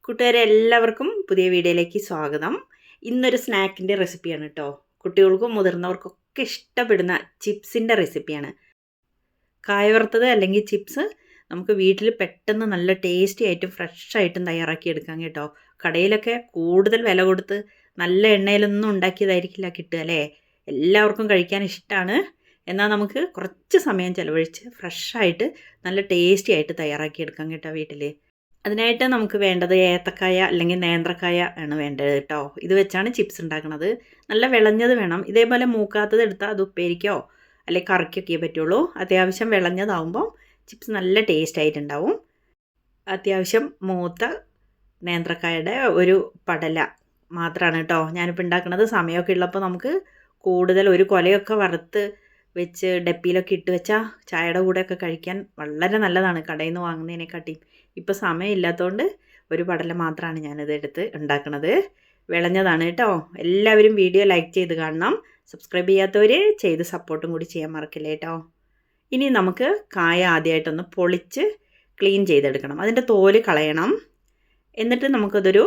കൂട്ടുകാരെ എല്ലാവർക്കും പുതിയ വീഡിയോയിലേക്ക് സ്വാഗതം. ഇന്നൊരു സ്നാക്കിൻ്റെ റെസിപ്പിയാണ് കേട്ടോ. കുട്ടികൾക്കും മുതിർന്നവർക്കൊക്കെ ഇഷ്ടപ്പെടുന്ന ചിപ്സിൻ്റെ റെസിപ്പിയാണ്. കായ വറുത്തത് അല്ലെങ്കിൽ ചിപ്സ് നമുക്ക് വീട്ടിൽ പെട്ടെന്ന് നല്ല ടേസ്റ്റി ആയിട്ടും ഫ്രഷ് ആയിട്ടും തയ്യാറാക്കി എടുക്കാം കേട്ടോ. കടയിലൊക്കെ കൂടുതൽ വില കൊടുത്ത് നല്ല എണ്ണയിലൊന്നും ഉണ്ടാക്കിയതായിരിക്കില്ല കിട്ടുക അല്ലേ. എല്ലാവർക്കും കഴിക്കാൻ ഇഷ്ടമാണ്. എന്നാൽ നമുക്ക് കുറച്ച് സമയം ചിലവഴിച്ച് ഫ്രഷായിട്ട് നല്ല ടേസ്റ്റി ആയിട്ട് തയ്യാറാക്കി എടുക്കാം കേട്ടോ വീട്ടിൽ. അതിനായിട്ട് നമുക്ക് വേണ്ടത് ഏത്തക്കായ അല്ലെങ്കിൽ നേന്ത്രക്കായ ആണ് വേണ്ടത് കേട്ടോ. ഇത് വെച്ചാണ് ചിപ്സ് ഉണ്ടാക്കുന്നത്. നല്ല വിളഞ്ഞത് വേണം. ഇതേപോലെ മൂക്കാത്തത് എടുത്താൽ അത് ഉപ്പേരിക്കോ അല്ലെങ്കിൽ കറിക്കൊക്കെ പറ്റുള്ളൂ. അത്യാവശ്യം വിളഞ്ഞതാവുമ്പോൾ ചിപ്സ് നല്ല ടേസ്റ്റ് ആയിട്ടുണ്ടാവും. അത്യാവശ്യം മൂത്ത നേന്ത്രക്കായയുടെ ഒരു പടല മാത്രമാണ് കേട്ടോ ഞാനിപ്പോൾ ഉണ്ടാക്കുന്നത്. സമയമൊക്കെ ഉള്ളപ്പോൾ നമുക്ക് കൂടുതൽ ഒരു കൊലയൊക്കെ വറുത്ത് വെച്ച് ഡപ്പിയിലൊക്കെ ഇട്ട് വെച്ചാൽ ചായയുടെ കൂടെയൊക്കെ കഴിക്കാൻ വളരെ നല്ലതാണ് കടയിൽ നിന്ന് വാങ്ങുന്നതിനെക്കാട്ടിയും. ഇപ്പോൾ സമയമില്ലാത്തതുകൊണ്ട് ഒരു പടല മാത്രമാണ് ഞാനിത് എടുത്ത് ഉണ്ടാക്കുന്നത്. വിളഞ്ഞതാണ് കേട്ടോ. എല്ലാവരും വീഡിയോ ലൈക്ക് ചെയ്ത് കാണണം. സബ്സ്ക്രൈബ് ചെയ്യാത്തവർ ചെയ്ത് സപ്പോർട്ടും കൂടി ചെയ്യാൻ മറക്കില്ലേ കേട്ടോ. ഇനി നമുക്ക് കായ ആദ്യമായിട്ടൊന്ന് പൊളിച്ച് ക്ലീൻ ചെയ്തെടുക്കണം. അതിൻ്റെ തോല് കളയണം. എന്നിട്ട് നമുക്കതൊരു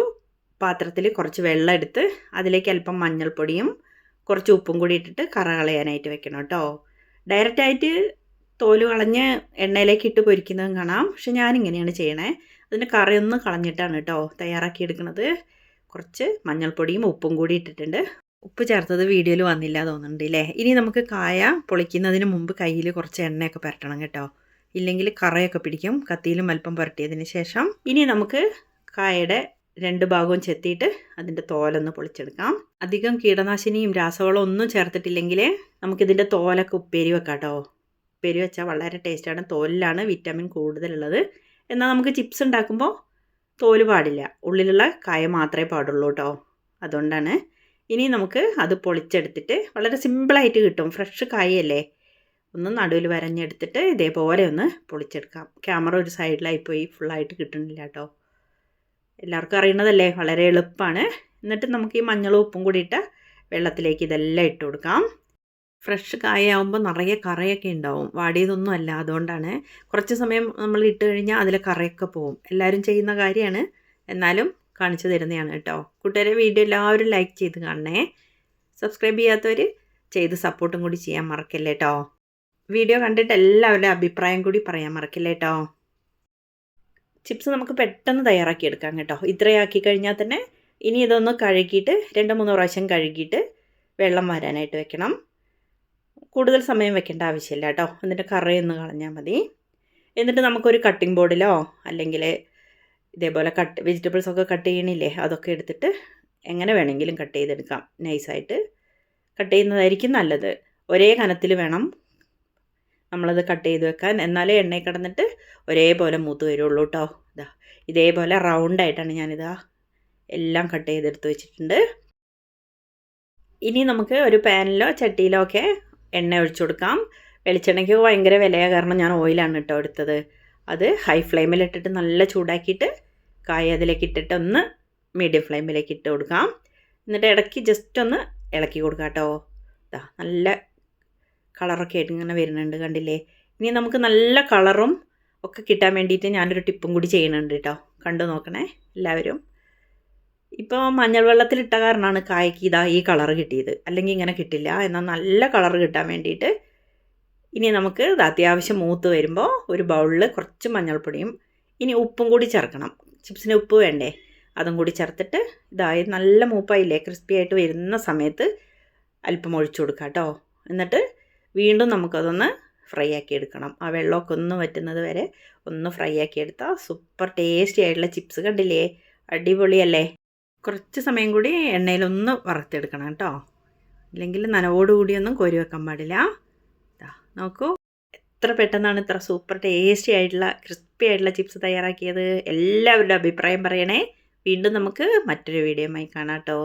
പാത്രത്തിൽ കുറച്ച് വെള്ളം എടുത്ത് അതിലേക്ക് അല്പം മഞ്ഞൾപ്പൊടിയും കുറച്ച് ഉപ്പും കൂടി ഇട്ടിട്ട് കറ കളയാനായിട്ട് വെക്കണം കേട്ടോ. ഡയറക്റ്റായിട്ട് തോല് കളഞ്ഞ് എണ്ണയിലേക്ക് ഇട്ട് പൊരിക്കുന്നതും കാണാം. പക്ഷെ ഞാനിങ്ങനെയാണ് ചെയ്യണേ. അതിൻ്റെ കറയൊന്ന് കളഞ്ഞിട്ടാണ് കേട്ടോ തയ്യാറാക്കി എടുക്കുന്നത്. കുറച്ച് മഞ്ഞൾപ്പൊടിയും ഉപ്പും കൂടി ഇട്ടിട്ടുണ്ട്. ഉപ്പ് ചേർത്തത് വീഡിയോയിൽ വന്നില്ല തോന്നുന്നുണ്ട് അല്ലേ. ഇനി നമുക്ക് കായ പൊളിക്കുന്നതിന് മുമ്പ് കയ്യിൽ കുറച്ച് എണ്ണയൊക്കെ പുരട്ടണം കേട്ടോ. ഇല്ലെങ്കിൽ കറയൊക്കെ പിടിക്കും. കത്തിയിലും അല്പം പുരട്ടിയതിന് ശേഷം ഇനി നമുക്ക് കായയുടെ രണ്ട് ഭാഗവും ചെത്തിയിട്ട് അതിൻ്റെ തോലൊന്ന് പൊളിച്ചെടുക്കാം. അധികം കീടനാശിനിയും രാസവളവും ഒന്നും ചേർത്തിട്ടില്ലെങ്കിൽ നമുക്കിതിൻ്റെ തോലൊക്കെ ഉപ്പേരി വെക്കാം കേട്ടോ. ഉപ്പേരി വെച്ചാൽ വളരെ ടേസ്റ്റാണ്. തോലിലാണ് വിറ്റാമിൻ കൂടുതലുള്ളത്. എന്നാൽ നമുക്ക് ചിപ്സ് ഉണ്ടാക്കുമ്പോൾ തോല് പാടില്ല, ഉള്ളിലുള്ള കായ മാത്രമേ പാടുള്ളൂ കേട്ടോ. അതുകൊണ്ടാണ്. ഇനി നമുക്ക് അത് പൊളിച്ചെടുത്തിട്ട് വളരെ സിമ്പിളായിട്ട് കിട്ടും. ഫ്രഷ് കായയല്ലേ. ഒന്ന് നടുവിൽ വരഞ്ഞെടുത്തിട്ട് ഇതേപോലെ ഒന്ന് പൊളിച്ചെടുക്കാം. ക്യാമറ ഒരു സൈഡിലായിപ്പോയി ഫുള്ളായിട്ട് കിട്ടുന്നില്ല കേട്ടോ. എല്ലാവർക്കും അറിയുന്നതല്ലേ, വളരെ എളുപ്പമാണ്. എന്നിട്ട് നമുക്ക് ഈ മഞ്ഞളും ഉപ്പും കൂടി ഇട്ട വെള്ളത്തിലേക്ക് ഇതെല്ലാം ഇട്ട് കൊടുക്കാം. ഫ്രഷ് കായയാകുമ്പോൾ നിറയെ കറയൊക്കെ ഉണ്ടാവും. വാടിയതൊന്നും അല്ല. അതുകൊണ്ടാണ് കുറച്ച് സമയം നമ്മൾ ഇട്ട് കഴിഞ്ഞാൽ അതിലെ കറയൊക്കെ പോവും. എല്ലാവരും ചെയ്യുന്ന കാര്യമാണ്, എന്നാലും കാണിച്ചു തരുന്നതാണ് കേട്ടോ. കൂട്ടുകാരെ വീഡിയോ എല്ലാവരും ലൈക്ക് ചെയ്ത് കാണണേ. സബ്സ്ക്രൈബ് ചെയ്യാത്തവർ ചെയ്ത് സപ്പോർട്ടും കൂടി ചെയ്യാൻ മറക്കില്ലേ കേട്ടോ. വീഡിയോ കണ്ടിട്ട് എല്ലാവരുടെ അഭിപ്രായം കൂടി പറയാൻ മറക്കില്ലേ കേട്ടോ. ചിപ്സ് നമുക്ക് പെട്ടെന്ന് തയ്യാറാക്കി എടുക്കാം കേട്ടോ. ഇത്രയാക്കി കഴിഞ്ഞാൽ തന്നെ ഇനി ഇതൊന്ന് കഴുകിയിട്ട് 2-3 പ്രാവശ്യം കഴുകിയിട്ട് വെള്ളം വരാനായിട്ട് വെക്കണം. കൂടുതൽ സമയം വെക്കേണ്ട ആവശ്യമില്ല കേട്ടോ. എന്നിട്ട് കറയൊന്ന് കളഞ്ഞാൽ മതി. എന്നിട്ട് നമുക്കൊരു കട്ടിംഗ് ബോർഡിലോ അല്ലെങ്കിൽ ഇതേപോലെ വെജിറ്റബിൾസൊക്കെ കട്ട് ചെയ്യണില്ലേ, അതൊക്കെ എടുത്തിട്ട് എങ്ങനെ വേണമെങ്കിലും കട്ട് ചെയ്തെടുക്കാം. നൈസായിട്ട് കട്ട് ചെയ്യുന്നതായിരിക്കും നല്ലത്. ഒരേ കനത്തിൽ വേണം നമ്മളത് കട്ട് ചെയ്ത് വെക്കാൻ. എന്നാലേ എണ്ണയിൽ കിടന്നിട്ട് ഒരേപോലെ മൂത്ത് വരുള്ളൂ കേട്ടോ. ഇതേപോലെ റൗണ്ടായിട്ടാണ് ഞാനിതാ എല്ലാം കട്ട് ചെയ്തെടുത്ത് വെച്ചിട്ടുണ്ട്. ഇനി നമുക്ക് ഒരു പാനിലോ ചട്ടിയിലോ ഒക്കെ എണ്ണ ഒഴിച്ചു കൊടുക്കാം. വെളിച്ചെണ്ണയ്ക്ക് ഭയങ്കര വിലയാണ്, കാരണം ഞാൻ ഓയിലാണ് കേട്ടോ എടുത്തത്. അത് ഹൈ ഫ്ലെയിമിലിട്ടിട്ട് നല്ല ചൂടാക്കിയിട്ട് കായ അതിലേക്ക് ഇട്ടിട്ട് ഒന്ന് മീഡിയം ഫ്ലെയിമിലേക്ക് ഇട്ട് കൊടുക്കാം. എന്നിട്ട് ഇടയ്ക്ക് ജസ്റ്റ് ഒന്ന് ഇളക്കി കൊടുക്കാം കേട്ടോ. നല്ല കളറൊക്കെ ആയിട്ട് ഇങ്ങനെ വരുന്നുണ്ട്, കണ്ടില്ലേ. ഇനി നമുക്ക് നല്ല കളറും ഒക്കെ കിട്ടാൻ വേണ്ടിയിട്ട് ഞാനൊരു ടിപ്പും കൂടി ചെയ്യുന്നുണ്ട് കേട്ടോ. കണ്ടു നോക്കണേ എല്ലാവരും. ഇപ്പോൾ മഞ്ഞൾ വെള്ളത്തിലിട്ട കാരണമാണ് കായ്ക്ക് ഈ കളറ് കിട്ടിയത്. അല്ലെങ്കിൽ ഇങ്ങനെ കിട്ടില്ല. എന്നാൽ നല്ല കളറ് കിട്ടാൻ വേണ്ടിയിട്ട് ഇനി നമുക്ക് ഇത് അത്യാവശ്യം മൂത്ത് വരുമ്പോൾ ഒരു ബൗളിൽ കുറച്ച് മഞ്ഞൾപ്പൊടിയും ഇനി ഉപ്പും കൂടി ചേർക്കണം. ചിപ്സിന് ഉപ്പ് വേണ്ടേ, അതും കൂടി ചേർത്തിട്ട് നല്ല മൂപ്പായില്ലേ, ക്രിസ്പി ആയിട്ട് വരുന്ന സമയത്ത് അല്പം ഒഴിച്ചു കൊടുക്കാം കേട്ടോ. എന്നിട്ട് വീണ്ടും നമുക്കതൊന്ന് ഫ്രൈ ആക്കി എടുക്കണം. ആ വെള്ളമൊക്കെ ഒന്ന് വറ്റുന്നത് വരെ ഒന്ന് ഫ്രൈ ആക്കി എടുത്താൽ സൂപ്പർ ടേസ്റ്റി ആയിട്ടുള്ള ചിപ്സ് കണ്ടില്ലേ, അടിപൊളിയല്ലേ. കുറച്ച് സമയം കൂടി എണ്ണയിലൊന്ന് വറുത്തെടുക്കണം കേട്ടോ. ഇല്ലെങ്കിൽ നനവോടുകൂടിയൊന്നും കോരി വെക്കാൻ പാടില്ല. നോക്കൂ, എത്ര പെട്ടെന്നാണ് ഇത്ര സൂപ്പർ ടേസ്റ്റി ആയിട്ടുള്ള ക്രിസ്പി ആയിട്ടുള്ള ചിപ്സ് തയ്യാറാക്കിയത്. എല്ലാവരുടെ അഭിപ്രായം പറയണേ. വീണ്ടും നമുക്ക് മറ്റൊരു വീഡിയോയുമായി കാണാം കേട്ടോ.